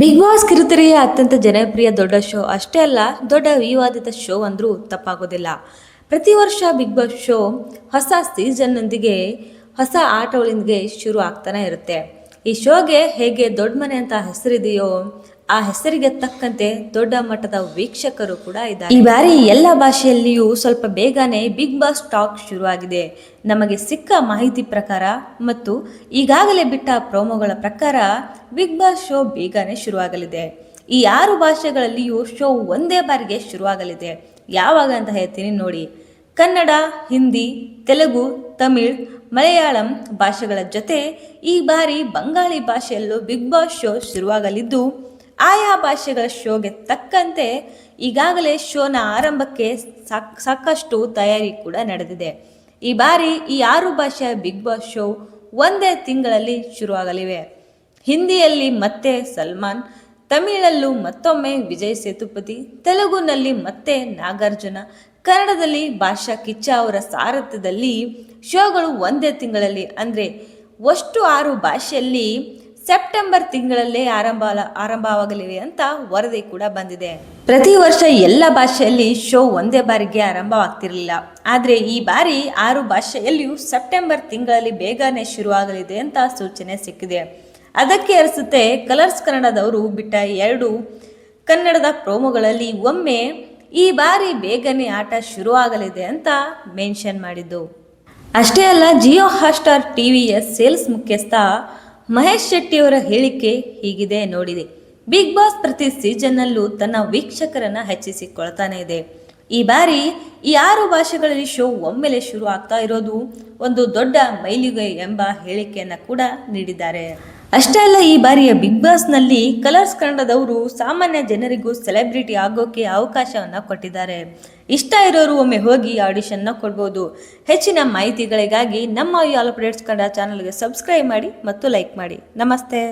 Big boss ಕಿರುತೆರೆಯ ಅತ್ಯಂತ ಜನಪ್ರಿಯ ದೊಡ್ಡ ಶೋ ಅಷ್ಟೇ ಅಲ್ಲ, ದೊಡ್ಡ ವಿವಾದಿತ ಶೋ ಅಂದ್ರೂ ತಪ್ಪಾಗೋದಿಲ್ಲ. ಪ್ರತಿ ವರ್ಷ ಬಿಗ್ ಬಾಸ್ ಶೋ ಹೊಸ ಸೀಸನ್ನೊಂದಿಗೆ ಹೊಸ ಆಟಗಳೊಂದಿಗೆ ಶುರು ಆಗ್ತಾನೆ ಇರುತ್ತೆ. ಈ ಶೋಗೆ ಹೇಗೆ ದೊಡ್ಡ ಮನೆ ಅಂತ ಹೆಸರಿದೆಯೋ ಆ ಹೆಸರಿಗೆ ತಕ್ಕಂತೆ ದೊಡ್ಡ ಮಟ್ಟದ ವೀಕ್ಷಕರು ಕೂಡ ಇದ್ದಾರೆ. ಈ ಬಾರಿ ಎಲ್ಲ ಭಾಷೆಯಲ್ಲಿಯೂ ಸ್ವಲ್ಪ ಬೇಗನೆ ಬಿಗ್ ಬಾಸ್ ಟಾಕ್ ಶುರುವಾಗಿದೆ. ನಮಗೆ ಸಿಕ್ಕ ಮಾಹಿತಿ ಪ್ರಕಾರ ಮತ್ತು ಈಗಾಗಲೇ ಬಿಟ್ಟ ಪ್ರೋಮೋಗಳ ಪ್ರಕಾರ ಬಿಗ್ ಬಾಸ್ ಶೋ ಬೇಗನೆ ಶುರುವಾಗಲಿದೆ. ಈ 6 ಭಾಷೆಗಳಲ್ಲಿಯೂ ಶೋ ಒಂದೇ ಬಾರಿಗೆ ಶುರುವಾಗಲಿದೆ. ಯಾವಾಗ ಅಂತ ಹೇಳ್ತೀನಿ ನೋಡಿ. ಕನ್ನಡ, ಹಿಂದಿ, ತೆಲುಗು, ತಮಿಳ್, ಮಲಯಾಳಂ ಭಾಷೆಗಳ ಜೊತೆ ಈ ಬಾರಿ ಬಂಗಾಳಿ ಭಾಷೆಯಲ್ಲೂ ಬಿಗ್ ಬಾಸ್ ಶೋ ಶುರುವಾಗಲಿದ್ದು, ಆಯಾ ಭಾಷೆಗಳ ಶೋಗೆ ತಕ್ಕಂತೆ ಈಗಾಗಲೇ ಶೋನ ಆರಂಭಕ್ಕೆ ಸಾಕಷ್ಟು ತಯಾರಿ ಕೂಡ ನಡೆದಿದೆ. ಈ ಬಾರಿ ಈ 6 ಭಾಷೆಯ ಬಿಗ್ ಬಾಸ್ ಶೋ ಒಂದೇ ತಿಂಗಳಲ್ಲಿ ಶುರುವಾಗಲಿವೆ. ಹಿಂದಿಯಲ್ಲಿ ಮತ್ತೆ ಸಲ್ಮಾನ್, ತಮಿಳಲ್ಲೂ ಮತ್ತೊಮ್ಮೆ ವಿಜಯ್ ಸೇತುಪತಿ, ತೆಲುಗುನಲ್ಲಿ ಮತ್ತೆ ನಾಗಾರ್ಜುನ, ಕನ್ನಡದಲ್ಲಿ ಭಾಷಾ ಕಿಚ್ಚ ಅವರ ಸಾರಥ್ಯದಲ್ಲಿ ಶೋಗಳು ಒಂದೇ ತಿಂಗಳಲ್ಲಿ ಅಂದರೆ ಒಟ್ಟು 6 ಭಾಷೆಯಲ್ಲಿ ಸೆಪ್ಟೆಂಬರ್ ತಿಂಗಳಲ್ಲೇ ಆರಂಭವಾಗಲಿವೆ ಅಂತ ವರದಿ ಕೂಡ ಬಂದಿದೆ. ಪ್ರತಿ ವರ್ಷ ಎಲ್ಲ ಭಾಷೆಯಲ್ಲಿ ಶೋ ಒಂದೇ ಬಾರಿಗೆ ಆರಂಭವಾಗ್ತಿರಲಿಲ್ಲ. ಆದರೆ ಈ ಬಾರಿ 6 ಭಾಷೆಯಲ್ಲಿಯೂ ಸೆಪ್ಟೆಂಬರ್ ತಿಂಗಳಲ್ಲಿ ಬೇಗನೆ ಶುರುವಾಗಲಿದೆ ಅಂತ ಸೂಚನೆ ಸಿಕ್ಕಿದೆ. ಅದಕ್ಕೆ ಅನಿಸುತ್ತೆ ಕಲರ್ಸ್ ಕನ್ನಡದವರು ಬಿಟ್ಟ 2 ಕನ್ನಡದ ಪ್ರೋಮೋಗಳಲ್ಲಿ ಒಮ್ಮೆ ಈ ಬಾರಿ ಬೇಗನೆ ಆಟ ಶುರುವಾಗಲಿದೆ ಅಂತ ಮೆನ್ಷನ್ ಮಾಡಿದ್ದು. ಅಷ್ಟೇ ಅಲ್ಲ, ಜಿಯೋ ಹಾಟ್‌ಸ್ಟಾರ್ ಟಿವಿಯ ಸೇಲ್ಸ್ ಮುಖ್ಯಸ್ಥ ಮಹೇಶ್ ಶೆಟ್ಟಿಯವರ ಹೇಳಿಕೆ ಹೀಗಿದೆ ನೋಡಿದೆ. ಬಿಗ್ ಬಾಸ್ ಪ್ರತಿ ಸೀಸನ್ನಲ್ಲೂ ತನ್ನ ವೀಕ್ಷಕರನ್ನ ಹೆಚ್ಚಿಸಿಕೊಳ್ತಾನೆ ಇದೆ. ಈ ಬಾರಿ ಈ 6 ಭಾಷೆಗಳಲ್ಲಿ ಶೋ ಒಮ್ಮೆಲೆ ಶುರು ಆಗ್ತಾ ಇರೋದು ಒಂದು ದೊಡ್ಡ ಮೈಲಿಗೆ ಎಂಬ ಹೇಳಿಕೆಯನ್ನ ಕೂಡ ನೀಡಿದ್ದಾರೆ. ಅಷ್ಟೇ ಅಲ್ಲ, ಈ ಬಾರಿಯ ಬಿಗ್ ಬಾಸ್ನಲ್ಲಿ ಕಲರ್ಸ್ ಕನ್ನಡದವರು ಸಾಮಾನ್ಯ ಜನರಿಗೂ ಸೆಲೆಬ್ರಿಟಿ ಆಗೋಕೆ ಅವಕಾಶವನ್ನ ಕೊಟ್ಟಿದ್ದಾರೆ. ಇಷ್ಟ ಇರೋರು ಒಮ್ಮೆ ಹೋಗಿ ಆಡಿಷನ್ನ ಕೊಡ್ಬೋದು. ಹೆಚ್ಚಿನ ಮಾಹಿತಿಗಳಿಗಾಗಿ ನಮ್ಮ ಆಲ್ ಅಪ್ಡೇಟ್ಸ್ ಕನ್ನಡ ಚಾನಲ್ಗೆ ಸಬ್ಸ್ಕ್ರೈಬ್ ಮಾಡಿ ಮತ್ತು ಲೈಕ್ ಮಾಡಿ. ನಮಸ್ತೆ.